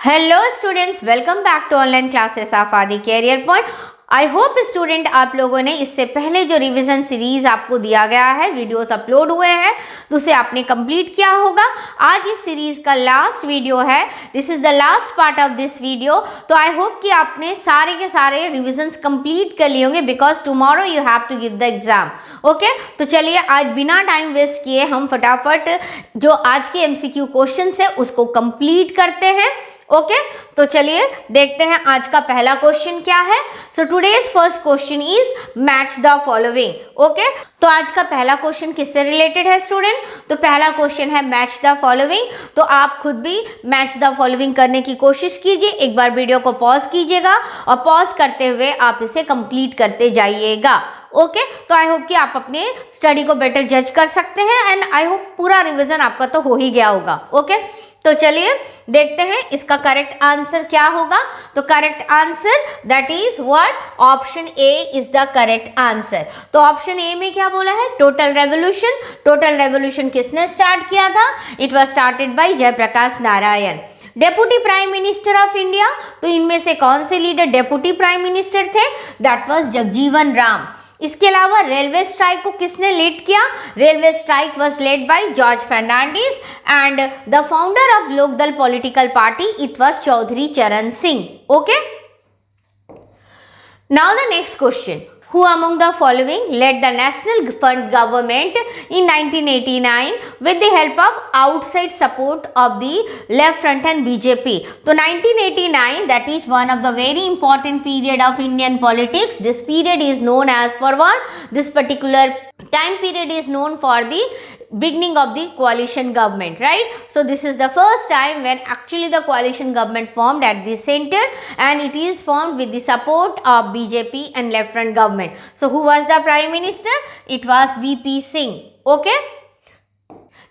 Hello students, welcome back to online classes of Adi career point. I hope student आप लोगों ने इससे पहले जो रिवीजन सीरीज आपको दिया गया है, वीडियोस अपलोड हुए हैं, तो उसे आपने कंप्लीट किया होगा। आज इस सीरीज का लास्ट वीडियो है, this is the last part of this video. तो आई होप कि आपने सारे के सारे रिविजन्स कंप्लीट कर लिए होंगे, because tomorrow you have to give the exam. Okay, तो चलिए आज बिना टाइम वेस्ट किए हम फटाफट जो आज के एमसीक्यू क्वेश्चंस है उसको कंप्लीट करते हैं। ओके, तो चलिए देखते हैं आज का पहला क्वेश्चन क्या है। So today's first question is match the following. Okay, तो आज का पहला क्वेश्चन किससे रिलेटेड है स्टूडेंट? तो पहला क्वेश्चन है मैच द फॉलोइंग। तो आप खुद भी मैच द फॉलोइंग करने की कोशिश कीजिए। एक बार वीडियो को पॉज कीजिएगा और पॉज करते हुए आप इसे कंप्लीट करते जाइएगा। ओके, तो आई होप कि आप अपने स्टडी को बेटर जज कर सकते हैं एंड आई होप पूरा रिवीजन आपका तो हो ही गया होगा। ओके, तो चलिए देखते हैं इसका करेक्ट आंसर क्या होगा। तो correct answer that is what? Option A is the correct answer. तो ऑप्शन ए में क्या बोला है? Total revolution. टोटल रेवोल्यूशन किसने स्टार्ट किया था? It was started by Jayaprakash Narayan. Deputy prime minister of India, तो इनमें से कौन से लीडर डेप्यूटी प्राइम मिनिस्टर थे? That was Jagjivan Ram. इसके अलावा रेलवे स्ट्राइक को किसने लीड किया? Railway strike was led by George Fernandes and the founder of Lokdal political party it was Chaudhary Charan Singh. Okay, now the next question, who among the following led the national fund government in 1989 with the help of outside support of the left front and BJP? तो 1989 that is one of the very important period of Indian politics. This period is known as for what? This particular time period is known for the beginning of the coalition government, right? So this is the first time when actually the coalition government formed at the center, and it is formed with the support of BJP and left front government. So who was the prime minister? It was VP Singh. Okay,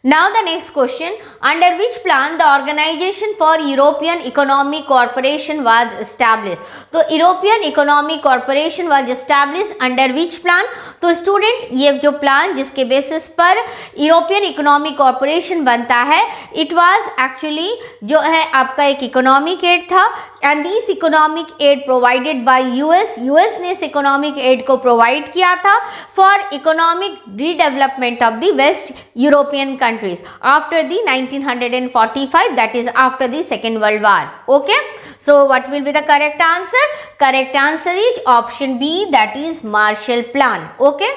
now the next question, under which plan the Organization for European Economic Cooperation was established? तो European Economic Cooperation was established under which plan? तो student ये जो plan जिसके basis पर European economic corporation बनता है, it was actually जो है आपका एक इकोनॉमिक एड था and this economic aid provided by US ने इस इकोनॉमिक एड को प्रोवाइड किया था for economic redevelopment of the west European countries after the 1945, that is after the second world war. Okay, so what will be the correct answer? Correct answer is option B, that is Marshall Plan. Okay,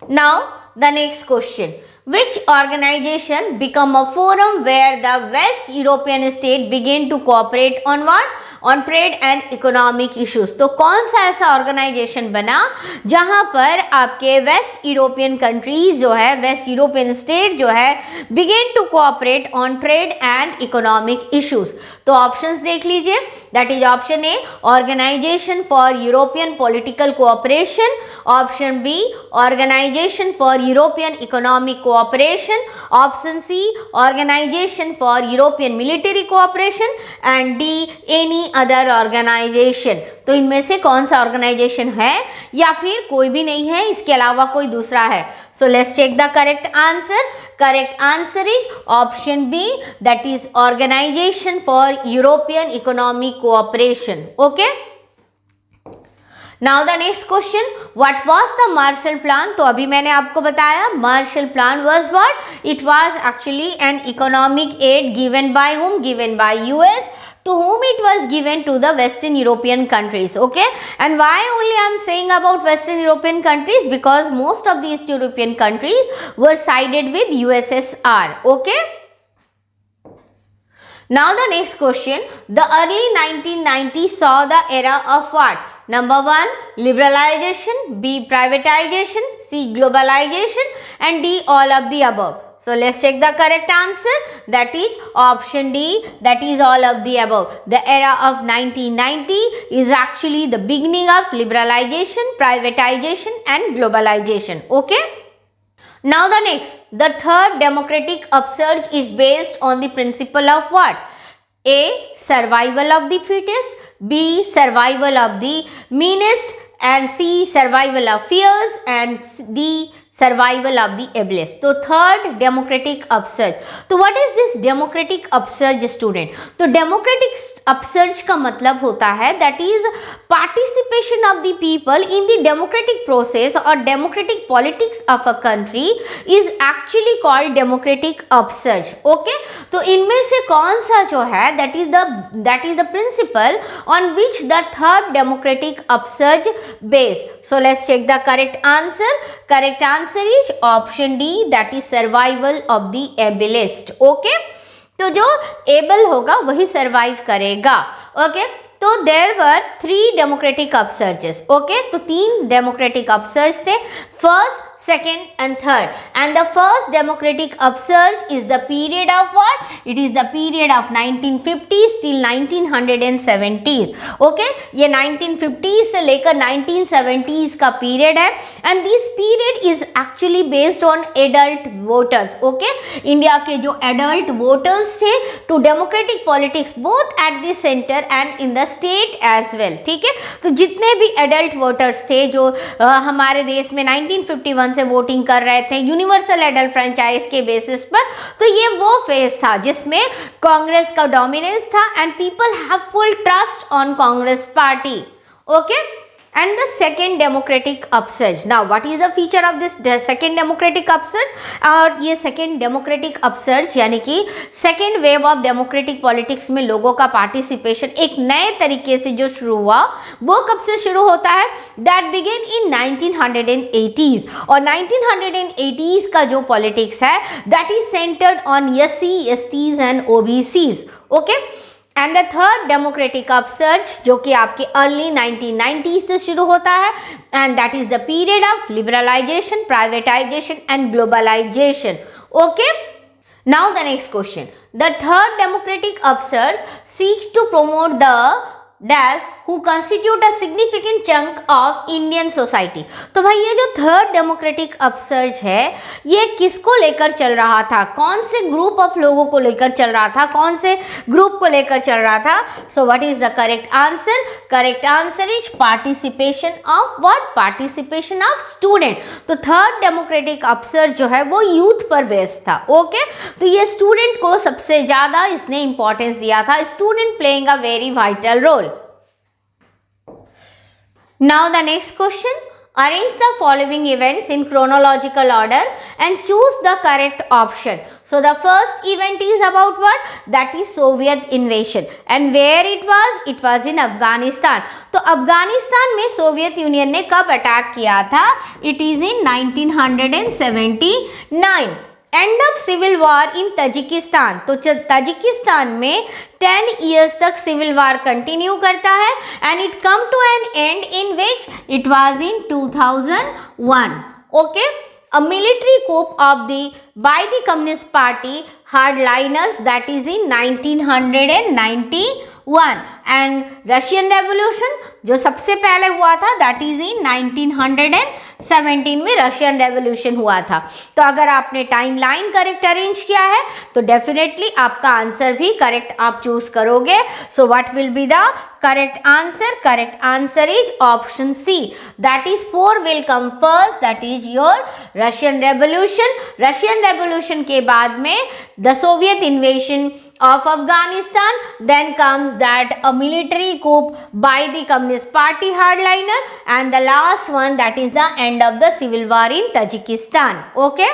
now the next question, which organization become a forum where the West European state begin to cooperate on what? On trade and economic issues. तो कौन सा ऐसा organisation बना जहां पर आपके waste European countries जो है, वेस्ट यूरोपियन स्टेट जो है, begin to cooperate on trade and economic issues? तो ऑप्शंस देख लीजिए, that is option A organisation for European political cooperation, option B organisation for European economic cooperation, option C organisation for European military cooperation and D any other organisation. तो इनमें से कौन सा organisation है या फिर कोई भी नहीं है, इसके अलावा कोई दूसरा है? So let's check the correct answer. Correct answer is option B, that is organisation for European economic cooperation. Okay, now the next question, what was the Marshall Plan? तो अभी मैंने आपको बताया Marshall Plan was what? It was actually an economic aid given by whom? Given by US. To whom it was given? To the Western European countries. Okay, and why only I am saying about Western European countries? Because most of the East European countries were sided with USSR. Okay, now the next question, the early 1990s saw the era of what? Number 1 liberalization, B privatization, C globalization and D all of the above. So let's check the correct answer, that is option D, that is all of the above. The era of 1990 is actually the beginning of liberalization, privatization and globalization. Okay, now the next, the third democratic upsurge is based on the principle of what? A survival of the fittest, B survival of the meanest and C survival of fierce and D survival of the ablest. तो third democratic upsurge. तो what is this democratic upsurge student? तो democratic upsurge का मतलब होता है that is participation of the people in the democratic process और democratic politics of a country is actually called democratic upsurge. Okay, तो इनमें से कौन सा जो है that is the principle on which the third democratic upsurge based. So let's take the correct answer. Correct answer is option D, that is survival of the ablest. Okay, तो जो able होगा वही सर्वाइव करेगा। Okay, तो there were 3 democratic upsurges. Okay, तो 3 democratic upsurge थे, first, second and third, and the first democratic upsurge is the period of what? It is the period of 1950s till 1970s. okay, ये 1950s से लेकर 1970s का period है and this period is actually based on adult voters. okay, India के जो adult voters थे to democratic politics both at the center and in the state as well. ठीक है, तो जितने भी adult voters थे जो हमारे देश में 1951 से वोटिंग कर रहे थे यूनिवर्सल एडल्ट फ्रेंचाइज के बेसिस पर, तो ये वो फेज था जिसमें कांग्रेस का डोमिनेंस था and people have full trust on Congress party. Okay, and the second democratic upsurge. Now what is the feature of this second democratic upsurge? और ये second democratic upsurge यानी कि second wave of democratic politics में लोगों का participation एक नए तरीके से जो शुरू हुआ वो कब से शुरू होता है? That began in 1980s और 1980s का जो politics है that is centered on SC, STs and OBCs. okay, and the third democratic upsurge जो कि आपके अर्ली 1990s से शुरू होता है and that is the period of liberalisation, privatisation and globalisation. Okay, now the next question. The third democratic upsurge seeks to promote the dash who constitute a significant chunk of Indian society. तो भाई ये जो third democratic upsurge है ये किसको लेकर चल रहा था? कौन से ग्रुप ऑफ लोगों को लेकर चल रहा था? कौन से ग्रुप को लेकर चल रहा था? सो what is the correct answer? Correct answer is participation of what? Participation of student. तो थर्ड डेमोक्रेटिक अपसर्ज जो है वो यूथ पर बेस्ड था. ओके, तो ये स्टूडेंट को सबसे ज्यादा इसने इंपॉर्टेंस दिया था. Student playing a very vital role. Now the next question. Arrange the following events in chronological order and choose the correct option. So the first event is about what? That is Soviet invasion. And where it was? It was in Afghanistan. तो अफगानिस्तान में Soviet union ने कब attack किया था? It is in 1979. And of civil war in Tajikistan. तो Tajikistan में 10 years तक civil war continue करता है and it come to an end in which it was in 2001. Okay, a military coup of the by the Communist Party hardliners that is in 1991 and Russian Revolution जो सबसे पहले हुआ था that is in 1917 में Russian revolution हुआ था. तो अगर आपने टाइमलाइन करेक्ट अरेंज किया है तो डेफिनेटली आपका आंसर भी करेक्ट आप चूज करोगे. So what will be the correct answer? Correct answer is option C, that is 4 will come first, that is your Russian revolution. Russian revolution के बाद में the Soviet invasion of Afghanistan, then comes that a military coup by the Communist Party hardliner and the last one that is the end of the civil war in Tajikistan. Okay,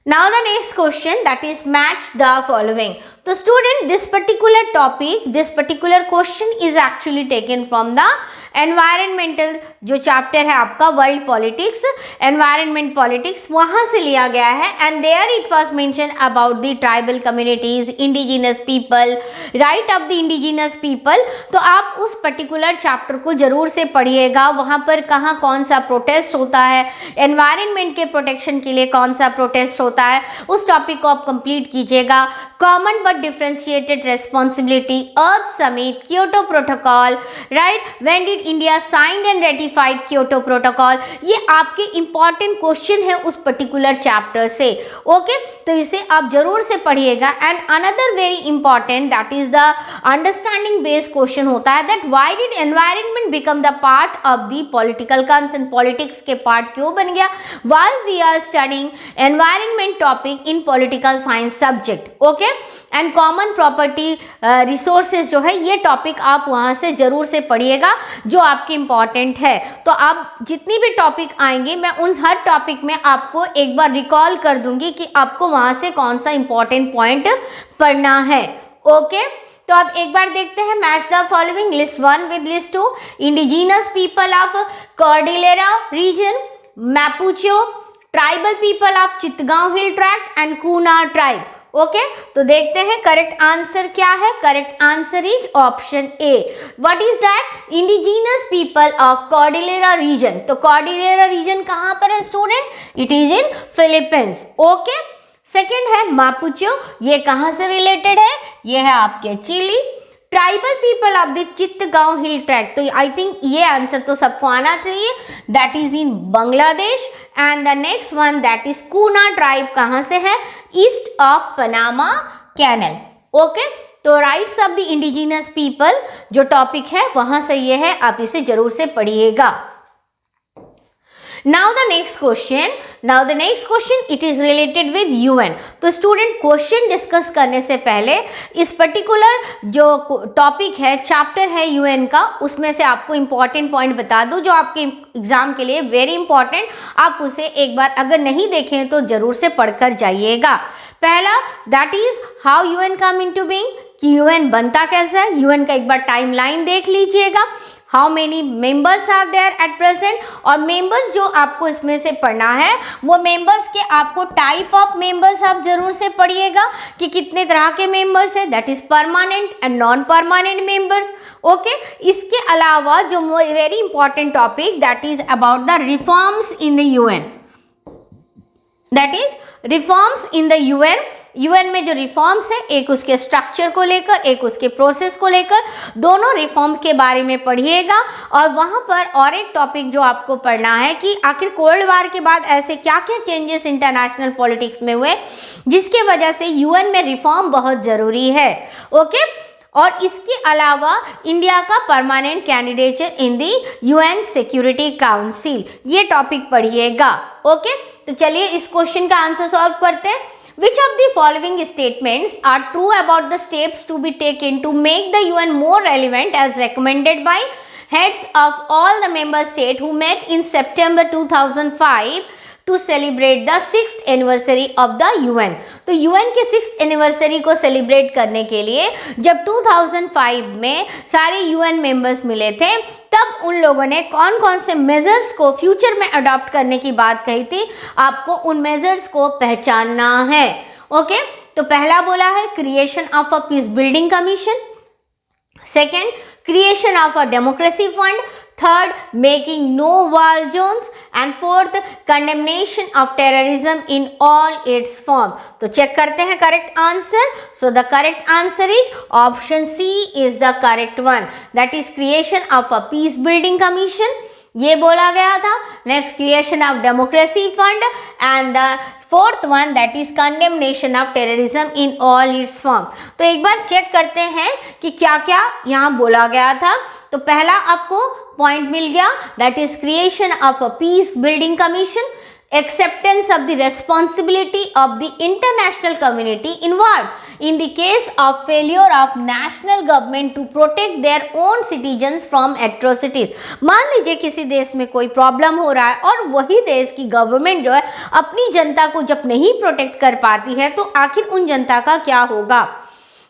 now the next question that is match the following. So student, this particular topic, this particular question is actually taken from the environmental जो chapter है आपका world politics, environment politics वहाँ से लिया गया है and there it was mention about the tribal communities, indigenous people, right of the indigenous people. तो आप उस पर्टिकुलर चैप्टर को जरूर से पढ़िएगा. वहाँ पर कहाँ कौन सा प्रोटेस्ट होता है, एनवायरनमेंट के प्रोटेक्शन के लिए कौन सा प्रोटेस्ट होता है, उस टॉपिक को आप कंप्लीट कीजिएगा. common but differentiated responsibility, Earth Summit, Kyoto Protocol, right? When did India sign and ratified Kyoto Protocol? ये आपके important question है उस particular chapter से, okay? तो इसे आप जरूर से पढ़िएगा. And another very important, that is the understanding based question होता है, that why did environment become the part of the political concern? Politics के part क्यों बन गया? While we are studying environment topic in political science subject, okay? And common property resources जो है ये topic आप वहाँ से जरूर से पढ़िएगा जो आपके इम्पॉर्टेंट है. तो आप जितनी भी टॉपिक आएंगे मैं उन हर टॉपिक में आपको एक बार रिकॉल कर दूंगी कि आपको वहाँ से कौन सा इम्पॉर्टेंट पॉइंट पढ़ना है. ओके तो अब एक बार देखते हैं. Match the following, list 1 with list 2. Indigenous people of Cordillera region, Mapuche, tribal people of Chittagong hill tract and Kuna tribe. Okay तो देखते हैं करेक्ट आंसर क्या है. Correct answer is option A. What is that? Indigenous people of Cordillera region. तो Cordillera region कहाँ पर है student? It is in Philippines. Okay second है मापुचो, ये कहाँ से रिलेटेड है? ये है आपके Chile. Tribal people of the Chittagong hill track, तो आई थिंक ये आंसर तो सबको आना चाहिए, that is in Bangladesh. And the next one that is Kuna tribe, कहाँ से है? East of Panama Canal. Okay तो rights of the indigenous people जो टॉपिक है वहां से ये है, आप इसे जरूर से पढ़िएगा. Now the next question, it is related with UN. तो स्टूडेंट क्वेश्चन डिस्कस करने से पहले इस पर्टिकुलर जो टॉपिक है, चैप्टर है UN का, उसमें से आपको इंपॉर्टेंट पॉइंट बता दूं जो आपके एग्जाम के लिए वेरी इंपॉर्टेंट. आप उसे एक बार अगर नहीं देखें तो जरूर से पढ़कर जाइएगा. पहला that is how UN come into being, कि UN बनता कैसा है. UN का एक बार टाइमलाइन देख लीजिएगा. How many members are there at present, और मेंबर्स जो आपको इसमें से पढ़ना है वो मेंबर्स के आपको टाइप ऑफ मेंबर्स आप जरूर से पढ़िएगा कि कितने तरह के मेंबर्स है, that is permanent and non permanent members. Okay इसके अलावा जो very important topic that is about the reforms in the UN, that is reforms in the UN. UN में जो रिफॉर्म्स है, एक उसके स्ट्रक्चर को लेकर, एक उसके प्रोसेस को लेकर, दोनों रिफॉर्म के बारे में पढ़िएगा. और वहाँ पर और एक टॉपिक जो आपको पढ़ना है कि आखिर कोल्ड वार के बाद ऐसे क्या क्या चेंजेस इंटरनेशनल पॉलिटिक्स में हुए जिसके वजह से UN में रिफॉर्म बहुत ज़रूरी है. ओके और इसके अलावा इंडिया का परमानेंट कैंडिडेचर इन दी UN सिक्योरिटी काउंसिल, ये टॉपिक पढ़िएगा. ओके तो चलिए इस क्वेश्चन का आंसर सॉल्व करते हैं. Which of the following statements are true about the steps to be taken to make the UN more relevant as recommended by heads of all the member states who met in September 2005 to celebrate the 6th anniversary of the UN. तो UN के 6th anniversary को celebrate करने के लिए जब 2005 में सारे UN members मिले थे तब उन लोगों ने कौन कौन से मेजर्स को फ्यूचर में अडॉप्ट करने की बात कही थी, आपको उन मेजर्स को पहचानना है. ओके तो पहला बोला है creation of a peace building commission, second creation of a democracy fund, third making no war zones and fourth condemnation of terrorism in all its form. तो चेक करते हैं correct answer. So the correct answer is option C is the correct one, that is creation of a peace building commission, ये बोला गया था. Next creation of democracy fund and the fourth one that is condemnation of terrorism in all its form. तो एक बार check करते हैं कि क्या क्या यहाँ बोला गया था. तो पहला आपको पॉइंट मिल गया, that is creation of a peace building commission, acceptance of the responsibility of the international community involved in the case of failure of national government to protect their own citizens from atrocities. मान लीजिए किसी देश में कोई problem हो रहा है और वही देश की गवर्नमेंट जो है अपनी जनता को जब नहीं प्रोटेक्ट कर पाती है तो आखिर उन जनता का क्या होगा.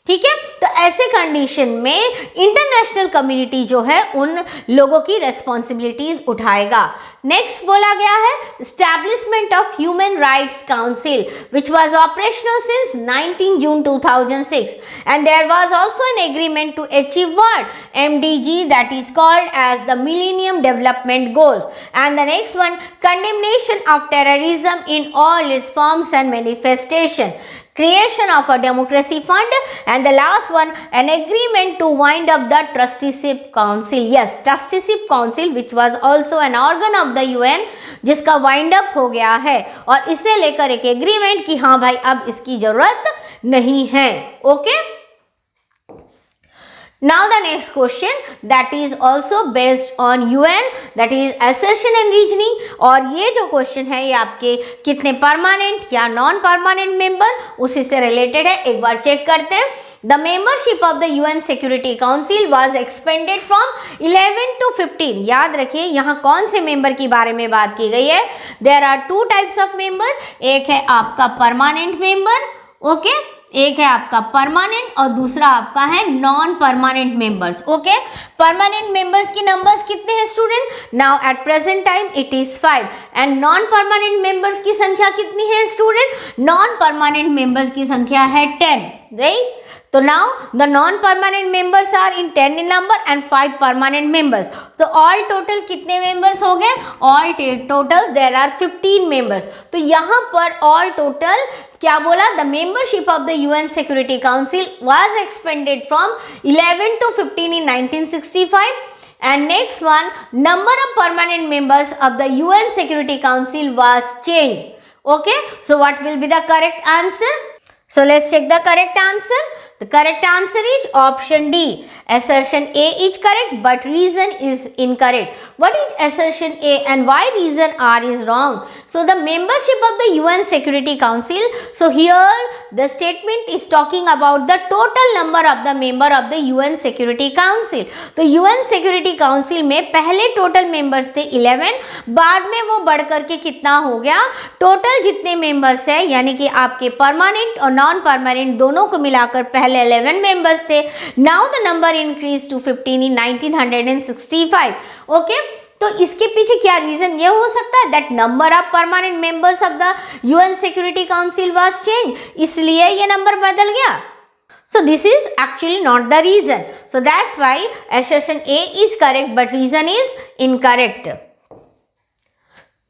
ठीक है तो ऐसे कंडीशन में इंटरनेशनल कम्युनिटी जो है उन लोगों की रेस्पॉन्सिबिलिटीज उठाएगा. नेक्स्ट बोला गया है establishment of human rights council which was operational since 19 June 2006 and there was also an agreement to achieve what MDG that is called as the millennium development goals. And the next one condemnation of terrorism in all its forms and manifestation. creation of a democracy fund, and the last one, an agreement to wind up the trusteeship council. Yes, trusteeship council which was also an organ of the UN, जिसका wind up हो गया है और इसे लेकर एक agreement कि हाँ भाई अब इसकी जरूरत नहीं है. Okay. Now the next question that is also based on UN, that is assertion and reasoning. और ये जो क्वेश्चन है ये आपके कितने परमानेंट या नॉन परमानेंट मेंबर उसी से रिलेटेड है. एक बार चेक करते हैं. The membership of the UN Security Council was expanded from 11 to 15. याद रखिए यहाँ कौन से मेंबर की बारे में बात की गई है. There are two types of member. एक है आपका परमानेंट मेंबर, ओके, एक है आपका परमानेंट और दूसरा आपका है non permanent members. Okay, permanent members की नंबर्स कितने हैं student? Now at present time it is 5 and non permanent members की संख्या कितनी है स्टूडेंट? नॉन परमानेंट मेंबर्स की संख्या है 10, राइट. तो now the non permanent members are in 10 in number and 5 permanent members. तो ऑल टोटल कितने मेंबर्स हो गए? All total there are 15 members. तो यहाँ पर ऑल टोटल क्या बोला? The membership of the UN security council was expanded from 11 to 15 in 1965. And next one, number of permanent members of the UN Security Council was changed. Okay, so what will be the correct answer? So let's check the correct answer. The correct answer is option D. Assertion A is correct but reason is incorrect. What is assertion A and why reason R is wrong? So the membership of the UN Security Council. So here the statement is talking about the total number of the member of the UN Security Council. तो UN Security Council में पहले total members थे 11, बाद में वो बढ़ करके कितना हो गया? टोटल जितने members है यानी कि आपके परमानेंट और नॉन परमानेंट दोनों को मिलाकर पहले 11 members थे. Now the number increased to 15 in 1965. Okay, तो इसके पीछे क्या रीजन ये हो सकता है? That number of permanent members of the UN security council was change, इसलिए ये नंबर बदल गया. So this is actually not the reason. So that's why assertion A is correct but reason is incorrect.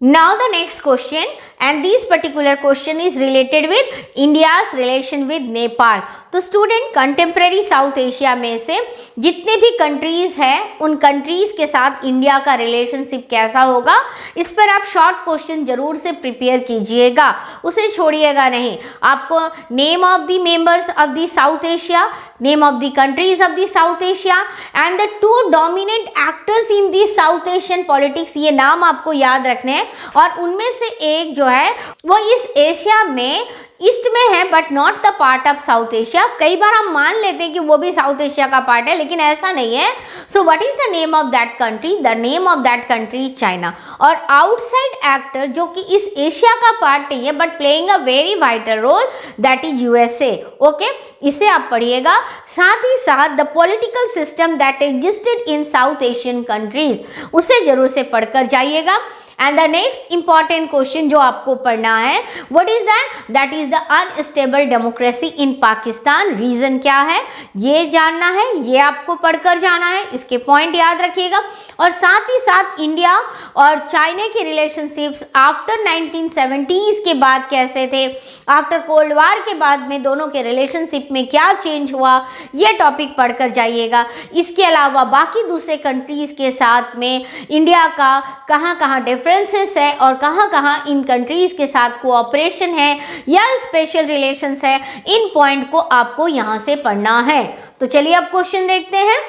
Now the next question, and this particular question is related with India's relation with Nepal. तो student contemporary south Asia में से जितने भी countries हैं उन countries के साथ India का रिलेशनशिप कैसा होगा, इस पर आप शॉर्ट क्वेश्चन जरूर से प्रिपेयर कीजिएगा, उसे छोड़िएगा नहीं. आपको name of the members of the south Asia, name of the countries of the south Asia and the 2 dominant actors in the south Asian politics, ये नाम आपको याद रखने हैं. और उनमें से एक जो है वो इस एशिया में ईस्ट में है but not the part of south Asia. कई बार हम मान लेते हैं कि वो भी साउथ एशिया का पार्ट है, लेकिन ऐसा नहीं है. So what is the name of that country? The name of that country China. और आउटसाइड एक्टर जो कि इस एशिया का पार्ट नहीं है but playing a very vital role, that is USA. Okay, इसे आप पढ़िएगा. साथ ही साथ the political system that existed in South Asian countries, उसे जरूर से पढ़कर जाइएगा. And the next important question जो आपको पढ़ना है, what is that? That is the unstable democracy in Pakistan. Reason क्या है ये जानना है, ये आपको पढ़कर जाना है, इसके पॉइंट याद रखिएगा. और साथ ही साथ इंडिया और चाइना के रिलेशनशिप्स आफ्टर 1970s के बाद कैसे थे, आफ्टर कोल्ड वार के बाद में दोनों के रिलेशनशिप में क्या चेंज हुआ, ये टॉपिक पढ़कर जाइएगा. इसके अलावा बाकी दूसरे कंट्रीज के साथ में इंडिया का कहाँ कहाँ डिफरेंसेस है और कहाँ कहाँ इन कंट्रीज के साथ कोऑपरेशन है या स्पेशल रिलेशंस है, इन पॉइंट को आपको यहाँ से पढ़ना है. तो चलिए अब क्वेश्चन देखते हैं.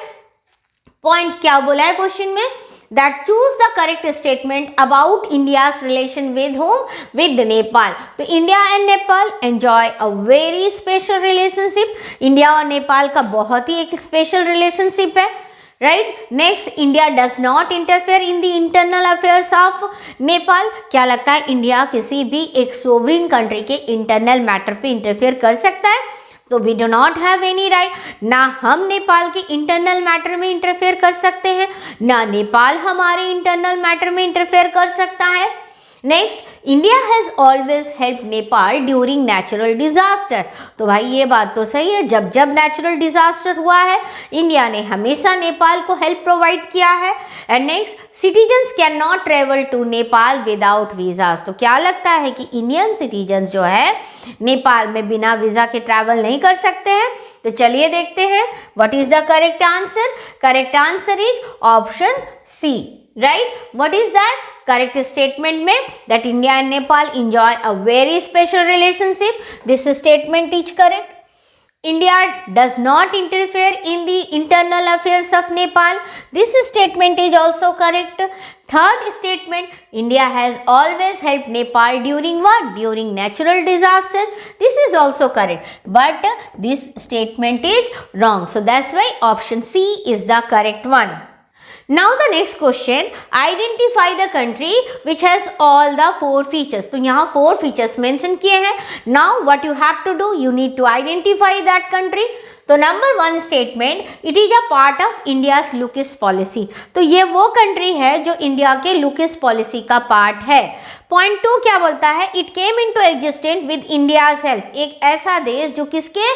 पॉइंट क्या बोला है क्वेश्चन में? that choose the correct statement about India's relation with whom? With Nepal. तो India and Nepal enjoy a very special relationship. India और नेपाल का बहुत ही एक स्पेशल रिलेशनशिप है, right. Next, India does not interfere in the internal affairs of Nepal. क्या लगता है India किसी भी एक सोवरिन कंट्री के इंटरनल मैटर पे इंटरफेयर कर सकता है? So we do not have any right. ना हम नेपाल के इंटरनल मैटर में इंटरफेयर कर सकते हैं, ना नेपाल हमारे इंटरनल मैटर में इंटरफेयर कर सकता है. Next, India has always help Nepal during natural disaster. तो भाई ये बात तो सही है, जब जब नेचुरल डिजास्टर हुआ है इंडिया ने हमेशा नेपाल को हेल्प प्रोवाइड किया है। And next, citizens can not travel to Nepal without visas. तो क्या लगता है कि इंडियन सिटीजन्स जो है नेपाल में बिना वीजा के ट्रैवल नहीं कर सकते हैं? तो चलिए देखते हैं what is the correct answer. Correct answer is option C, right. What is that? Correct statement में that India and Nepal enjoy a very special relationship. This statement is correct. India does not interfere in the internal affairs of Nepal. This statement is also correct. Third statement, India has always helped Nepal during what? During natural disaster. This is also correct. But this statement is wrong. So that's why option C is the correct one. Now the next question, identify the country which has all the 4 features. तो यहाँ 4 features mention किए हैं. Now what you have to do, you need to identify that country. तो number 1 statement, it is a part of India's look east policy. तो ये वो country है जो इंडिया के लुकिस पॉलिसी का पार्ट है। पॉइंट 2 क्या बोलता है? It came into existence with India's help. एक ऐसा देश जो किसके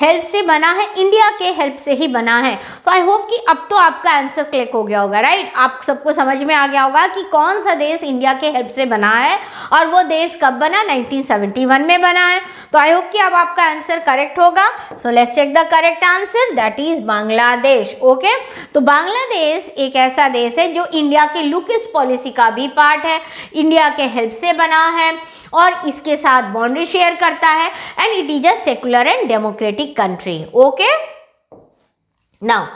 हेल्प से बना है? इंडिया के हेल्प से ही बना है। तो आई होप कि अब तो आपका आंसर क्लिक हो गया होगा, राइट। आप सबको समझ में आ गया होगा कि कौन सा देश इंडिया के हेल्प से बना है और वो देश कब बना? 1971 में बना है। तो आई होप कि अब आपका आंसर करेक्ट होगा। So let's check the correct answer, that is Bangladesh. Okay, तो बांग्लादेश एक ऐसा देश है जो इंडिया के लुकिस पॉलिसी का भी पार्ट है, इंडिया के हेल्प से बना है और इसके साथ बाउंड्री शेयर करता है and it is a secular and democratic country. Okay, now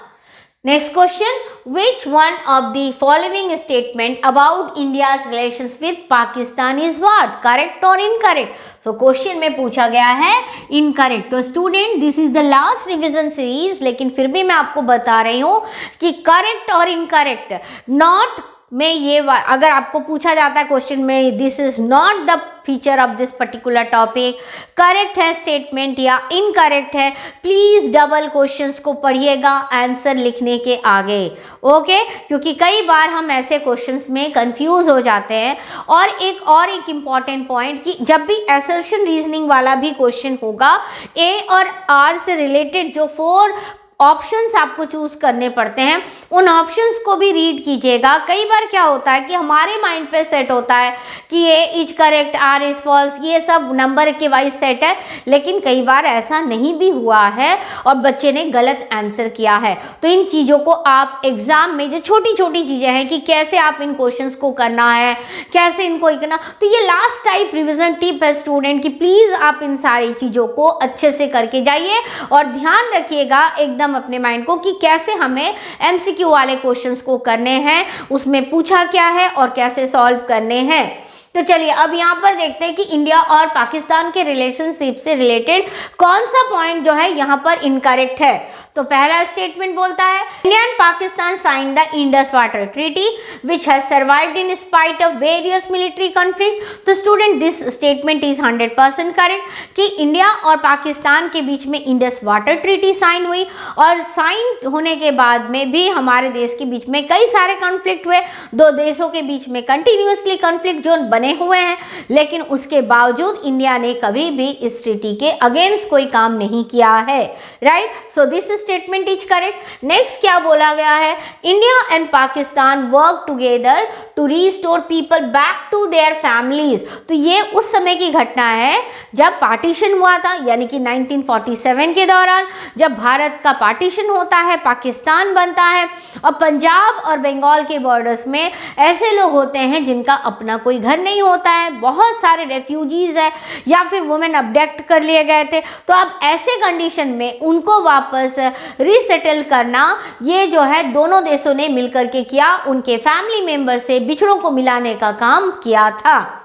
next question, which one of the following statement about India's relations with Pakistan is what? Correct or incorrect? तो question में पूछा गया है incorrect. तो student, this is the last revision series, लेकिन फिर भी मैं आपको बता रही हूँ कि करेक्ट और इनकरेक्ट नॉट में ये अगर आपको पूछा जाता है क्वेश्चन में, this is not the feature of this particular topic, correct है स्टेटमेंट या इनकरेक्ट है, प्लीज डबल क्वेश्चंस को पढ़िएगा आंसर लिखने के आगे। ओके, क्योंकि कई बार हम ऐसे क्वेश्चंस में कंफ्यूज हो जाते हैं। और एक इम्पॉर्टेंट पॉइंट कि जब भी असर्शन रीजनिंग वाला भी क्वेश्चन होगा, ए और आर से रिलेटेड जो 4 ऑप्शंस आपको चूज करने पड़ते हैं, उन ऑप्शंस को भी रीड कीजिएगा। कई बार क्या होता है कि हमारे माइंड पे सेट होता है कि A is correct, R is false, ये सब नंबर के वाइज सेट है, लेकिन कई बार ऐसा नहीं भी हुआ है और बच्चे ने गलत आंसर किया है। तो इन चीज़ों को आप एग्जाम में, जो छोटी छोटी चीज़ें हैं कि कैसे आप इन क्वेश्चंस को करना है, कैसे इनको करना, तो ये लास्ट टाइप रिविजन टिप है स्टूडेंट की प्लीज़ आप इन सारी चीज़ों को अच्छे से करके जाइए और ध्यान रखिएगा एकदम अपने माइंड को कि कैसे हमें एमसीक्यू वाले क्वेश्चंस को करने हैं, उसमें पूछा क्या है और कैसे सॉल्व करने हैं। तो चलिए अब यहाँ पर देखते हैं कि इंडिया और पाकिस्तान के रिलेशनशिप से रिलेटेड कौन सा पॉइंट जो है यहाँ पर इनकरेक्ट है। तो पहला स्टेटमेंट बोलता है India and Pakistan sign the Indus water treaty which has survived in spite of various military conflict. तो student, this statement is 100% correct कि इंडिया और पाकिस्तान के बीच में इंडस वाटर ट्रीटी साइन हुई और साइन होने के बाद में भी हमारे देश के बीच में कई सारे कॉन्फ्लिक्ट हुए, 2 देशों के बीच में कंटिन्यूसली कॉन्फ्लिक्ट जोन बने हुए हैं, लेकिन उसके बावजूद इंडिया ने कभी भी इस ट्रीटी के अगेंस्ट कोई काम नहीं किया है, right. So this statement is correct. Next क्या बोला गया है? India and Pakistan work together to restore people back to their families. तो ये उस समय की घटना है जब पार्टीशन हुआ था, यानी कि 1947 के दौरान जब भारत का पार्टीशन होता है, पाकिस्तान बनता है और पंजाब और बंगाल के बॉर्डर्स में ऐसे लोग होते हैं जिनका अपना कोई घर नहीं होता है, बहुत सारे रेफ्यूजीज है या फिर वुमेन अबडक्ट कर लिए गए थे। तो अब ऐसे कंडीशन में उनको वापस रीसेटल करना, ये जो है दोनों देशों ने मिलकर के किया, उनके फैमिली मेंबर से बिछड़ों को मिलाने का काम किया था।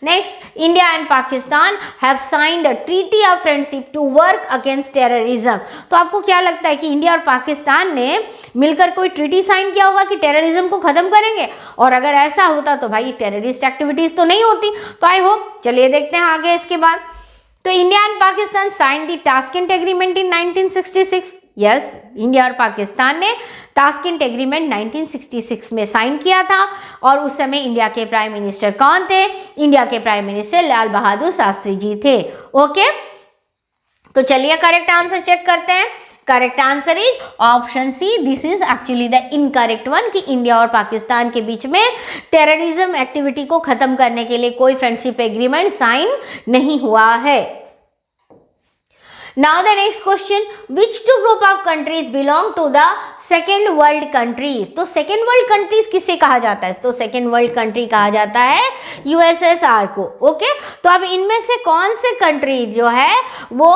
Next, India and Pakistan have signed a treaty of friendship to work against terrorism. तो आपको क्या लगता है कि इंडिया और पाकिस्तान ने मिलकर कोई ट्रीटी साइन किया होगा कि टेररिज्म को खत्म करेंगे? और अगर ऐसा होता तो भाई टेररिस्ट एक्टिविटीज तो नहीं होती। तो आई होप, चलिए देखते हैं आगे इसके बाद। तो India and Pakistan sign the Tashkent agreement in 1966। Yes, India और पाकिस्तान ने ताशकेंट एग्रीमेंट 1966 में साइन किया था और उस समय इंडिया के प्राइम मिनिस्टर कौन थे? इंडिया के प्राइम मिनिस्टर लाल बहादुर शास्त्री जी थे। ओके, तो चलिए करेक्ट आंसर चेक करते हैं। Correct answer is option C, this is actually the incorrect one कि इंडिया और पाकिस्तान के बीच में टेररिज्म एक्टिविटी को खत्म करने के लिए कोई फ्रेंडशिप एग्रीमेंट साइन नहीं हुआ है। Now the next question, which two group of countries belong to the second world countries? तो second world countries किसे कहा जाता है? तो second world country कहा जाता है USSR को। ओके, तो अब इनमें से कौन से कंट्री जो है वो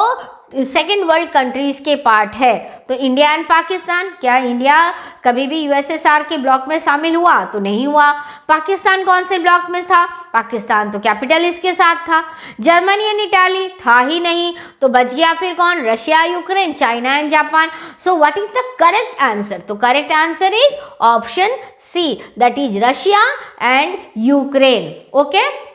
सेकेंड वर्ल्ड कंट्रीज के पार्ट है? तो इंडिया एंड पाकिस्तान। क्या इंडिया कभी भी यूएसएसआर के ब्लॉक में शामिल हुआ? तो नहीं हुआ। पाकिस्तान कौन से ब्लॉक में था? पाकिस्तान तो कैपिटल इसके साथ था। जर्मनी एंड इटाली था ही नहीं, तो बच गया फिर कौन? Russia, Ukraine, China and Japan. So what is the correct answer? तो correct answer is option C, that is Russia and Ukraine. Okay,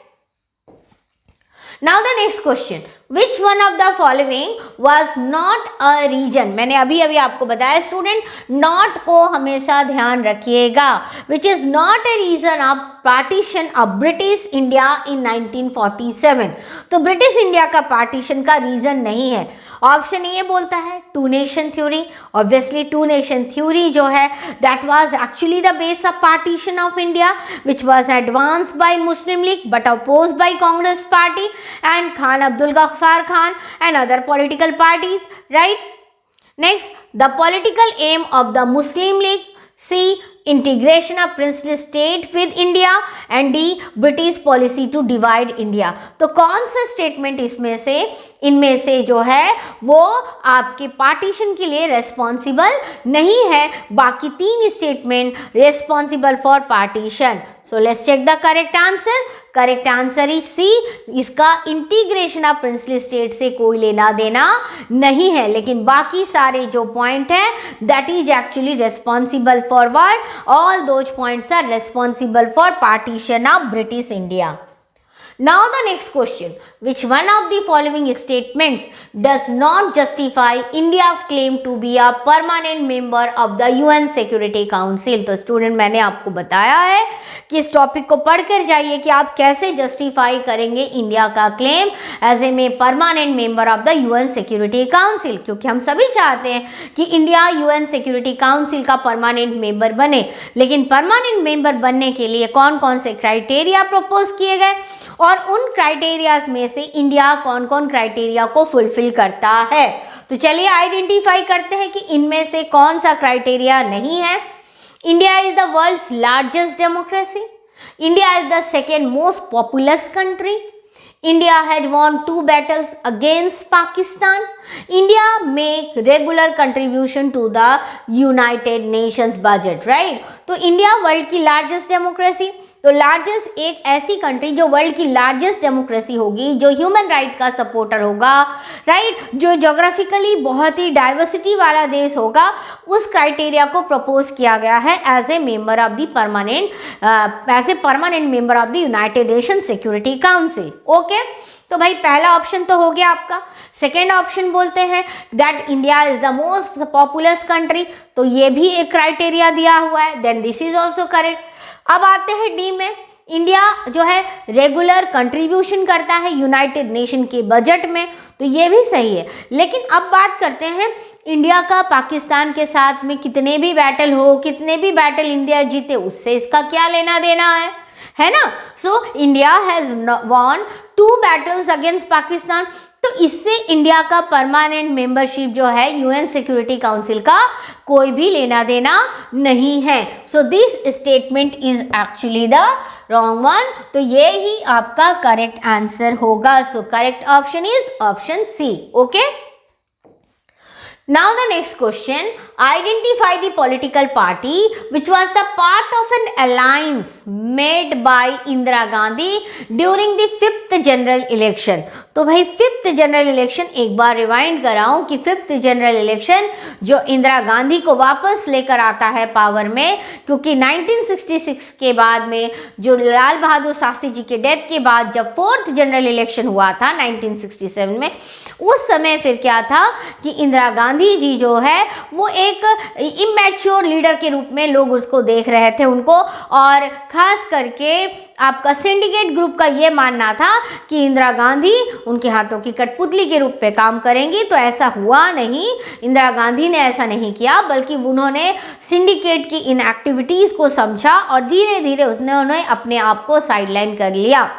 now the next question, which one of the following was not a region? मैंने अभी आपको बताया student, not को हमेशा ध्यान रखिएगा। which is not a reason of partition of British India in 1947। तो British India का पार्टीशन का रीजन नहीं है। ऑप्शन ए बोलता है two nation theory. Obviously two nation theory जो है that was actually the base of partition of India which was advanced by Muslim League but opposed by Congress party and Khan Abdul Ghaffar Khan and other political parties, right. Next, the political aim of the Muslim League, C integration of princely state with India and the British policy to divide India. तो कौन सा statement इनमें से जो है वो आपके partition के लिए रेस्पॉन्सिबल नहीं है? बाकी तीन statement responsible for partition. So let's check the correct answer. Correct answer is C, इसका इंटीग्रेशन ऑफ प्रिंसली स्टेट से कोई लेना देना नहीं है, लेकिन बाकी सारे जो पॉइंट है that is actually responsible for what? All those points are responsible for partition of British India. Now the next question, which one of the following statements does not justify India's claim to be a permanent member of the UN Security Council? तो student मैंने आपको बताया है कि इस topic को पढ़कर जाइए कि आप कैसे जस्टिफाई करेंगे इंडिया का claim as a permanent member of the UN Security Council, क्योंकि हम सभी चाहते हैं कि इंडिया UN Security Council का परमानेंट मेंबर बने, लेकिन परमानेंट मेंबर बनने के लिए कौन कौन से क्राइटेरिया प्रपोज किए गए और उन क्राइटेरियाज में से इंडिया कौन कौन क्राइटेरिया को फुलफिल करता है? तो चलिए आइडेंटिफाई करते हैं कि इनमें से कौन सा क्राइटेरिया नहीं है। India is the world's largest democracy, India is the second most populous country, India has won 2 battles against Pakistan, India make regular contribution to the United Nations budget, right. तो इंडिया वर्ल्ड की largest democracy, तो largest एक ऐसी country जो world की largest democracy होगी, जो human right का सपोर्टर होगा, राइट, जो ज्योग्राफिकली बहुत ही डाइवर्सिटी वाला देश होगा, उस क्राइटेरिया को प्रपोज किया गया है as a member of the permanent member of the United Nation Security Council. Okay, तो भाई पहला ऑप्शन तो हो गया आपका। सेकेंड ऑप्शन बोलते हैं that India is the most populous country, तो ये भी एक क्राइटेरिया दिया हुआ है, then this is also correct. अब आते हैं डी में, इंडिया जो है रेगुलर कंट्रीब्यूशन करता है यूनाइटेड नेशन के बजट में, तो ये भी सही है। लेकिन अब बात करते हैं इंडिया का पाकिस्तान के साथ में कितने भी बैटल हो, कितने भी बैटल इंडिया जीते, उससे इसका क्या लेना देना है ना। So India has won 2 battles against Pakistan, तो इससे इंडिया का परमानेंट मेंबरशिप जो है यूएन सिक्योरिटी काउंसिल का कोई भी लेना देना नहीं है। So this statement is actually the wrong one, तो ये ही आपका करेक्ट आंसर होगा। So correct option is option C. Okay, now the next question, identify the political party which was the part of an alliance made by Indira Gandhi during the 5th general election। तो भाई 5th general election एक बार rewind कराऊं कि 5th general election जो इंदिरा गांधी को वापस लेकर आता है पावर में, क्योंकि 1966 के बाद में जो लाल बहादुर शास्त्री जी के डेथ के बाद जब 4th जनरल इलेक्शन हुआ था 1967 में, उस समय फिर क्या था कि इंदिरा गांधी जी जो है वो एक इमैच्योर लीडर के रूप में लोग उसको देख रहे थे उनको, और खास करके आपका सिंडिकेट ग्रुप का ये मानना था कि इंदिरा गांधी उनके हाथों की कठपुतली के रूप में काम करेंगी। तो ऐसा हुआ नहीं, इंदिरा गांधी ने ऐसा नहीं किया, बल्कि उन्होंने सिंडिकेट की इन एक्टिविटीज़ को समझा और धीरे धीरे उन्होंने अपने आप को साइडलाइन कर लिया।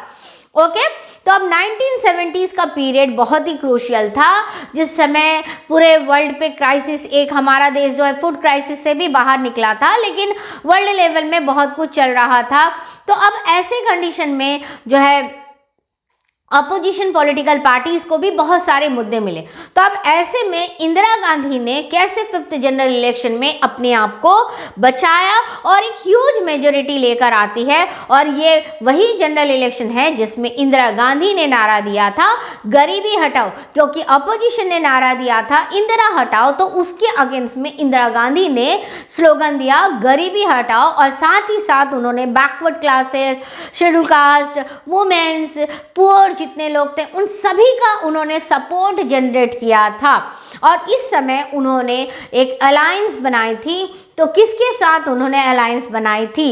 ओके, तो अब 1970s का पीरियड बहुत ही क्रूशियल था, जिस समय पूरे वर्ल्ड पे क्राइसिस, एक हमारा देश जो है फूड क्राइसिस से भी बाहर निकला था, लेकिन वर्ल्ड लेवल में बहुत कुछ चल रहा था। तो अब ऐसे कंडीशन में जो है अपोजिशन पॉलिटिकल पार्टीज को भी बहुत सारे मुद्दे मिले। तो अब ऐसे में इंदिरा गांधी ने कैसे 5th जनरल इलेक्शन में अपने आप को बचाया और एक ह्यूज मेजोरिटी लेकर आती है, और ये वही जनरल इलेक्शन है जिसमें इंदिरा गांधी ने नारा दिया था गरीबी हटाओ, क्योंकि अपोजिशन ने नारा दिया था इंदिरा हटाओ, तो उसके अगेंस्ट में इंदिरा गांधी ने स्लोगन दिया गरीबी हटाओ, और साथ ही साथ उन्होंने backward classes, schedule caste, womens, poor जितने लोग थे उन सभी का उन्होंने सपोर्ट जनरेट किया था। और इस समय उन्होंने एक अलायंस बनाई थी। तो किसके साथ उन्होंने अलायंस बनाई थी?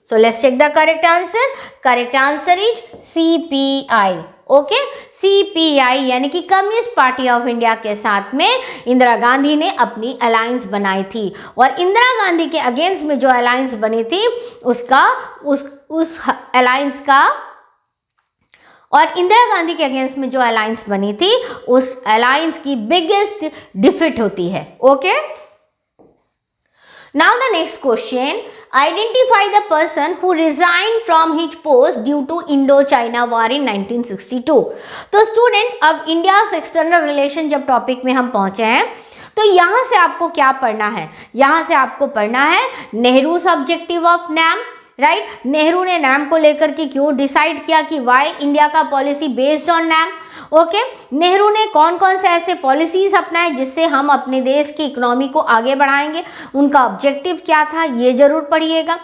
So let's take the correct answer. Correct answer is CPI। Okay, CPI यानी कि कम्युनिस्ट पार्टी ऑफ इंडिया के साथ में इंदिरा गांधी ने अपनी अलायंस बनाई थी। और इंदिरा गांधी के अगेंस्ट में जो अलायंस बनी थी उसका उस अलायंस का, और इंदिरा गांधी के अगेंस्ट में जो अलायंस बनी थी उस अलायंस की बिगेस्ट डिफीट होती है। Okay, now the next question, identify the person who resign from his post due to Indo China war in 1962। तो स्टूडेंट, अब इंडिया से एक्सटर्नल रिलेशन जब टॉपिक में हम पहुंचे हैं, तो यहाँ से आपको क्या पढ़ना है? यहाँ से आपको पढ़ना है Nehru objective of NAM, right. Nehru ने नैम को लेकर के क्यों डिसाइड किया कि वाई इंडिया का policy based on NAM. Okay, Nehru ने कौन कौन से ऐसे पॉलिसीज अपनाए जिससे हम अपने देश की इकोनॉमी को आगे बढ़ाएंगे, उनका ऑब्जेक्टिव क्या था, ये जरूर पढ़िएगा।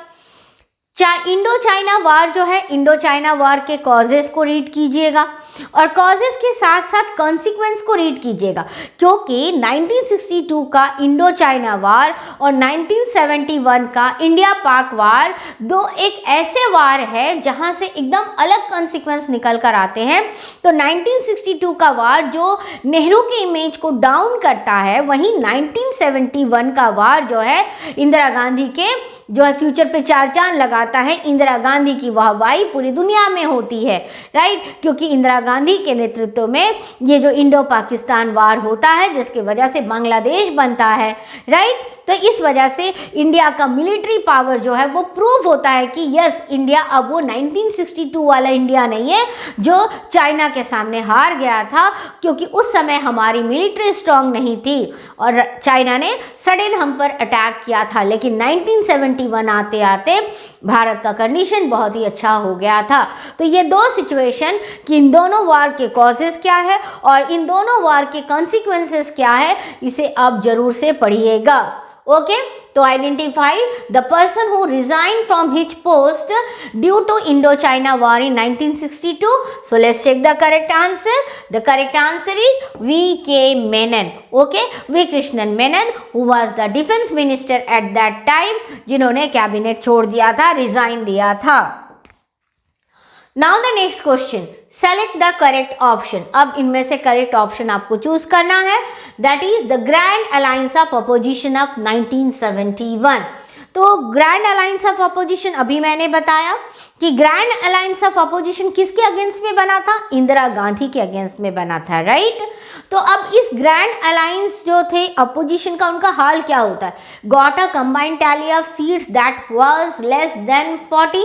इंडो चाइना वार जो है, इंडो चाइना वार के कॉजेस को रीड कीजिएगा, और कॉजेस के साथ साथ कॉन्सिक्वेंस को रीड कीजिएगा, क्योंकि 1962 का इंडो चाइना वार और 1971 का इंडिया पाक वार दो एक ऐसे वार है जहां से एकदम अलग कॉन्सिक्वेंस निकल कर आते हैं। तो 1962 का वार जो नेहरू के इमेज को डाउन करता है, वहीं 1971 का वार जो है इंदिरा गांधी के जो है फ्यूचर पे चार चांद लगाता है। इंदिरा गांधी की वाहवाही पूरी दुनिया में होती है, राइट, क्योंकि इंदिरा गांधी के नेतृत्व में ये जो इंडो पाकिस्तान वार होता है जिसकी वजह से बांग्लादेश बनता है, राइट। तो इस वजह से इंडिया का मिलिट्री पावर जो है वो प्रूव होता है कि यस, इंडिया अब वो 1962 वाला इंडिया नहीं है जो चाइना के सामने हार गया था, क्योंकि उस समय हमारी मिलिट्री स्ट्रांग नहीं थी और चाइना ने सडन हम पर अटैक किया था। लेकिन 1971 आते आते भारत का कंडीशन बहुत ही अच्छा हो गया था। तो ये दो सिचुएशन कि इन दोनों वार के कॉजेस क्या है और इन दोनों वार के कॉन्सिक्वेंसेस क्या है, इसे आप जरूर से पढ़िएगा। ओके, तो identify the person who resign from his post due to Indo China war in 1962। So let's check the correct answer. The correct answer is V.K. Menon. Okay, V. Krishnan Menon, who was the defence minister at that time, जिन्होंने cabinet छोड़ दिया था, resign दिया था। Now the next question, select the correct option. अब इनमें से correct option आपको चूज करना है, that is the grand alliance of opposition of 1971। तो ग्रैंड अलायंस ऑफ अपोजिशन अभी मैंने बताया कि ग्रैंड अलायंस ऑफ अपोजिशन किसके अगेंस्ट में बना था? इंदिरा गांधी के अगेंस्ट में बना था, राइट। तो अब इस ग्रैंड अलायंस जो थे अपोजिशन का, उनका हाल क्या होता है? Got a combined tally of seats that was less than 40,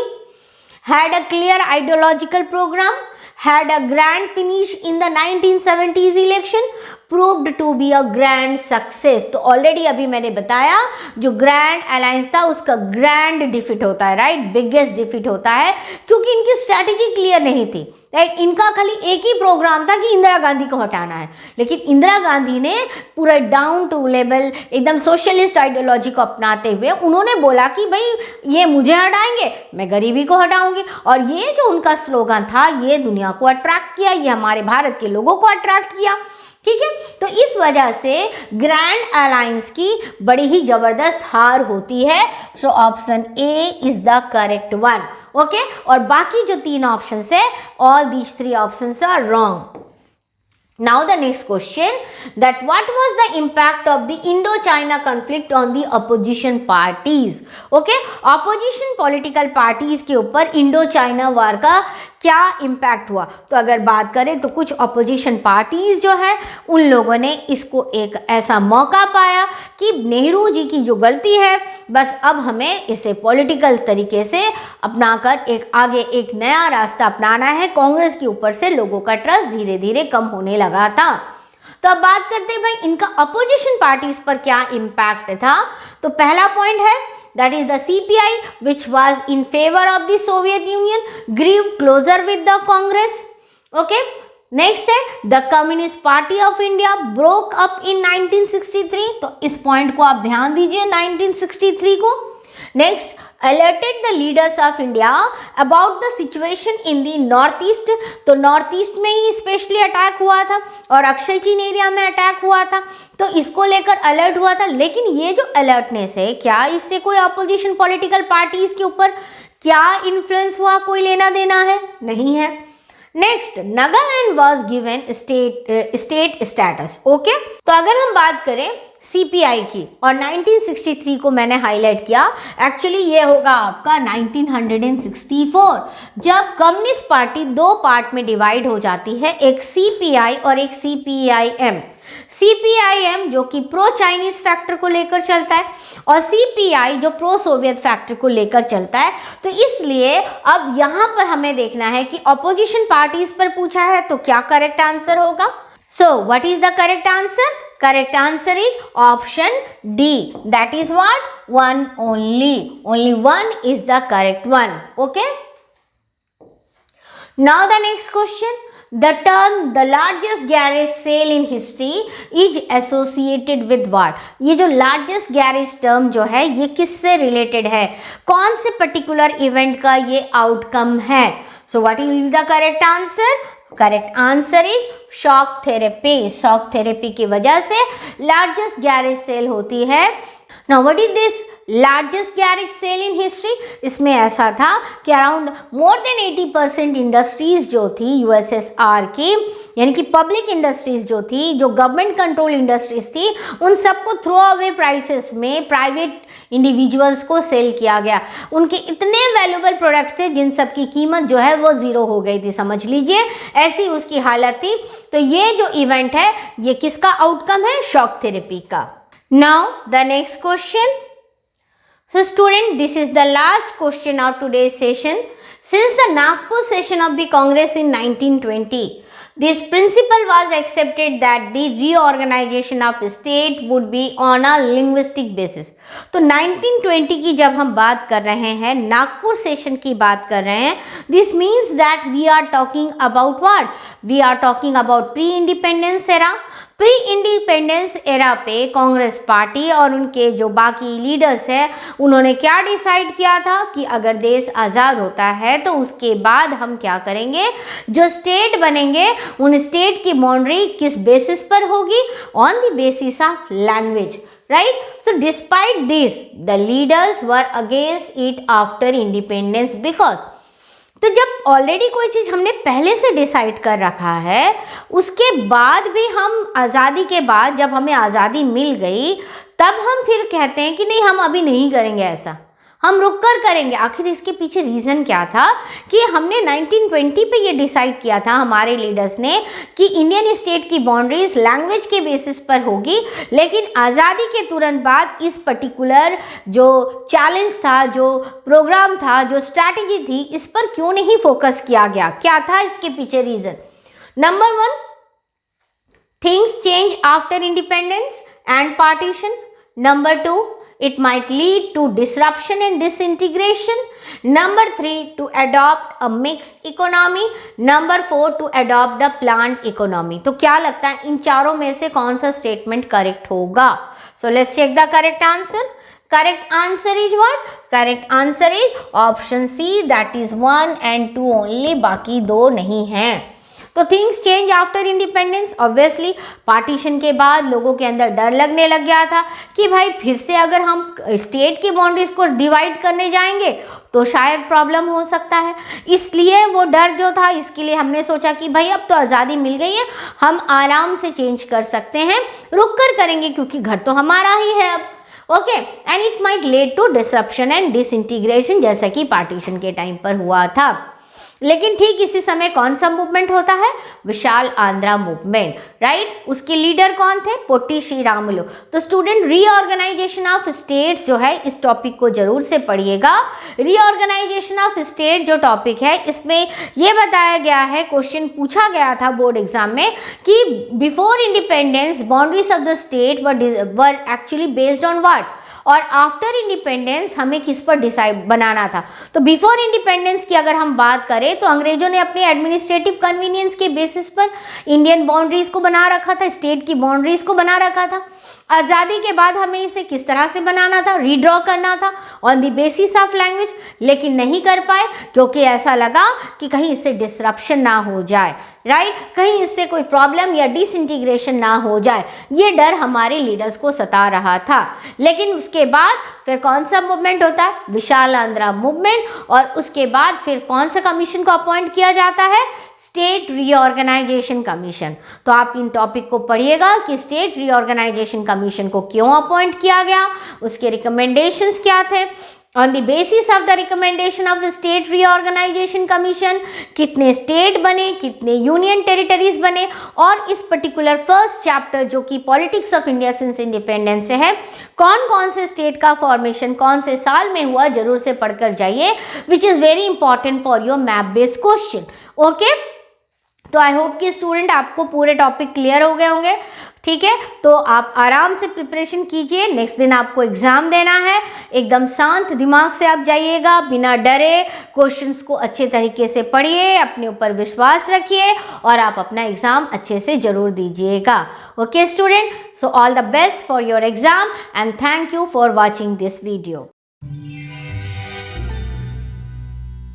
had a clear ideological program, had a grand finish in the 1970s election, proved to be a grand success. तो already अभी मैंने बताया जो ग्रैंड अलायंस था उसका grand defeat होता है, right, biggest defeat होता है, क्योंकि इनकी स्ट्रैटेजी क्लियर नहीं थी, राइट। इनका खाली एक ही प्रोग्राम था कि इंदिरा गांधी को हटाना है, लेकिन इंदिरा गांधी ने पूरा डाउन टू लेवल एकदम सोशलिस्ट आइडियोलॉजी को अपनाते हुए उन्होंने बोला कि भाई ये मुझे हटाएंगे, मैं गरीबी को हटाऊंगी। और ये जो उनका स्लोगन था ये दुनिया को अट्रैक्ट किया, ये हमारे भारत के लोगों को अट्रैक्ट किया, ठीक है। तो इस वजह से ग्रैंड अलायंस की बड़ी ही जबरदस्त हार होती है। So option A is the correct one, okay. और बाकी जो 3 ऑप्शंस है, all these 3 options are wrong. Now the next question, that what was the impact of the Indo-China conflict on the opposition parties? Okay, opposition political parties के ऊपर Indo-China वार का क्या impact हुआ? तो अगर बात करें तो कुछ ऑपोजिशन पार्टीज जो है उन लोगों ने इसको एक ऐसा मौका पाया कि नेहरू जी की जो गलती है बस अब हमें इसे पॉलिटिकल तरीके से अपनाकर एक आगे एक नया रास्ता अपनाना है। कांग्रेस के ऊपर से लोगों का ट्रस्ट धीरे धीरे कम होने लगा था। तो अब बात करते हैं भाई इनका अपोजिशन पार्टीज पर क्या इम्पैक्ट था। तो पहला पॉइंट है that is the CPI which was in favor of the Soviet Union grew closer with the Congress, okay. Next है the Communist Party of India broke up in 1963, तो इस point को आप ध्यान दीजिए 1963 को। Next alerted the leaders of India about the situation in the north east, तो north east में ही स्पेशली अटैक हुआ था और अक्षय चीन एरिया में अटैक हुआ था, तो इसको लेकर अलर्ट हुआ था। लेकिन ये जो अलर्टनेस है क्या इससे कोई अपोजिशन पॉलिटिकल पार्टीज के ऊपर क्या इन्फ्लुएंस हुआ, कोई लेना देना है? नहीं है। Next Nagaland was given state status, okay. तो अगर हम बात करें सीपीआई की और 1963 को मैंने हाईलाइट किया, एक्चुअली ये होगा आपका 1964 जब कम्युनिस्ट पार्टी 2 पार्ट में डिवाइड हो जाती है, एक सीपीआई और एक सीपीआईएम। सीपीआईएम जो कि प्रो चाइनीज फैक्टर को लेकर चलता है और सीपीआई जो प्रो सोवियत फैक्टर को लेकर चलता है। तो इसलिए अब यहाँ पर हमें देखना है कि ऑपोजिशन पार्टीज पर पूछा है तो क्या करेक्ट आंसर होगा। सो what is the correct answer? Correct answer is option D. That is what? 1 only. Only 1 is the correct one. Okay. Now the next question. The term the largest garage sale in history is associated with what? ये जो largest garage term जो है ये किससे related है? कौन से particular event का ये outcome है? So what will be the correct answer? Correct answer is shock therapy. Shock therapy की वजह से लार्जेस्ट गैरेज सेल होती है। Now what is this largest garage sale in history? इसमें ऐसा था कि अराउंड मोर देन 80% इंडस्ट्रीज जो थी यूएसएसआर की, यानी कि पब्लिक इंडस्ट्रीज जो थी, जो गवर्नमेंट कंट्रोल इंडस्ट्रीज थी, उन सबको थ्रो अवे प्राइसेस में प्राइवेट इंडिविजुअल्स को सेल किया गया। उनके इतने वैल्यूएबल प्रोडक्ट्स थे जिन सब की कीमत जो है वो 0 हो गई थी, समझ लीजिए ऐसी उसकी हालत थी। तो ये जो इवेंट है ये किसका आउटकम है? शॉक थेरेपी का। Now the next question. So student, this is the last question of today's session. Since the Nagpur session of the Congress in 1920, this principle was accepted that the reorganization of state would be on a linguistic basis. तो 1920 की जब हम बात कर रहे हैं, Nagpur session की बात कर रहे हैं, this means that we are talking about what? We are talking about pre independence era. Pre independence era पे कांग्रेस पार्टी और उनके जो बाकी लीडर्स हैं उन्होंने क्या डिसाइड किया था कि अगर देश आज़ाद होता है तो उसके बाद हम क्या करेंगे, जो स्टेट बनेंगे उन स्टेट की बाउंड्री किस बेसिस पर होगी? On the basis of language, right? So despite this the leaders were against it after independence because, तो जब ऑलरेडी कोई चीज़ हमने पहले से डिसाइड कर रखा है उसके बाद भी हम आज़ादी के बाद जब हमें आज़ादी मिल गई तब हम फिर कहते हैं कि नहीं हम अभी नहीं करेंगे, ऐसा हम रुक कर करेंगे। आखिर इसके पीछे रीज़न क्या था कि हमने 1920 पे ये डिसाइड किया था हमारे लीडर्स ने कि इंडियन स्टेट की बाउंड्रीज लैंग्वेज के बेसिस पर होगी, लेकिन आज़ादी के तुरंत बाद इस पर्टिकुलर जो चैलेंज था, जो प्रोग्राम था, जो स्ट्रैटेजी थी, इस पर क्यों नहीं फोकस किया गया? क्या था इसके पीछे reason? Number 1, Things change after independence and partition. Number 2, it might lead to disruption and disintegration. Number 3, to adopt a mixed economy. Number 4, to adopt the planned economy. तो क्या लगता है इन चारों में से कौन सा स्टेटमेंट करेक्ट होगा? So let's check the correct answer. Correct answer is what? Correct answer is option C, that is 1 and 2 only, बाकी दो नहीं हैं. तो things change after independence. Obviously partition के बाद लोगों के अंदर डर लगने लग गया था कि भाई फिर से अगर हम स्टेट की बाउंड्रीज को डिवाइड करने जाएंगे तो शायद प्रॉब्लम हो सकता है. इसलिए वो डर जो था, इसके लिए हमने सोचा कि भाई अब तो आज़ादी मिल गई है, हम आराम से चेंज कर सकते हैं, रुक कर करेंगे क्योंकि घर तो हमारा ही है अब. Okay, and it might lead to disruption and disintegration, जैसा कि पार्टीशन के टाइम पर हुआ था. लेकिन ठीक इसी समय कौन सा मूवमेंट होता है? विशाल आंध्रा मूवमेंट, राइट. उसके लीडर कौन थे? पोट्टी श्रीरामुलु. तो स्टूडेंट, रीऑर्गेनाइजेशन ऑफ स्टेट्स जो है, इस टॉपिक को जरूर से पढ़िएगा. रीऑर्गेनाइजेशन ऑफ स्टेट जो टॉपिक है, इसमें यह बताया गया है, क्वेश्चन पूछा गया था बोर्ड एग्जाम में कि before independence boundaries of the state were actually based on what, और आफ्टर इंडिपेंडेंस हमें किस पर डिसाइड बनाना था. तो बिफोर इंडिपेंडेंस की अगर हम बात करें तो अंग्रेजों ने अपने एडमिनिस्ट्रेटिव कन्वीनियंस के बेसिस पर इंडियन बाउंड्रीज को बना रखा था, स्टेट की बाउंड्रीज को बना रखा था. आज़ादी के बाद हमें इसे किस तरह से बनाना था? रीड्रॉ करना था on the basis of language, लेकिन नहीं कर पाए क्योंकि ऐसा लगा कि कहीं इससे डिसरप्शन ना हो जाए, राइट, कहीं इससे कोई प्रॉब्लम या डिसइंटीग्रेशन ना हो जाए. ये डर हमारे लीडर्स को सता रहा था. लेकिन उसके बाद फिर कौन सा मूवमेंट होता है? विशाल आंध्रा मूवमेंट. और उसके बाद फिर कौन सा कमीशन को अपॉइंट किया जाता है? State reorganisation commission. तो आप इन टॉपिक को पढ़िएगा कि स्टेट रीऑर्गेनाइजेशन कमीशन को क्यों अपॉइंट किया गया, उसके रिकमेंडेशंस क्या थे, on the basis of the recommendation of state reorganisation commission कितने स्टेट बने, कितने यूनियन टेरिटरीज बने, और इस पर्टिकुलर फर्स्ट चैप्टर जो कि politics of India since independence से है, कौन कौन से स्टेट का फॉर्मेशन कौन से साल में हुआ, जरूर से पढ़कर जाइए, which is very important for your map based question. Okay, तो आई होप कि स्टूडेंट आपको पूरे टॉपिक क्लियर हो गए होंगे. ठीक है, तो आप आराम से प्रिपरेशन कीजिए. नेक्स्ट दिन आपको एग्जाम देना है, एकदम शांत दिमाग से आप जाइएगा, बिना डरे क्वेश्चंस को अच्छे तरीके से पढ़िए, अपने ऊपर विश्वास रखिए और आप अपना एग्जाम अच्छे से जरूर दीजिएगा. Okay student, so all the best for your exam and thank you for watching this video.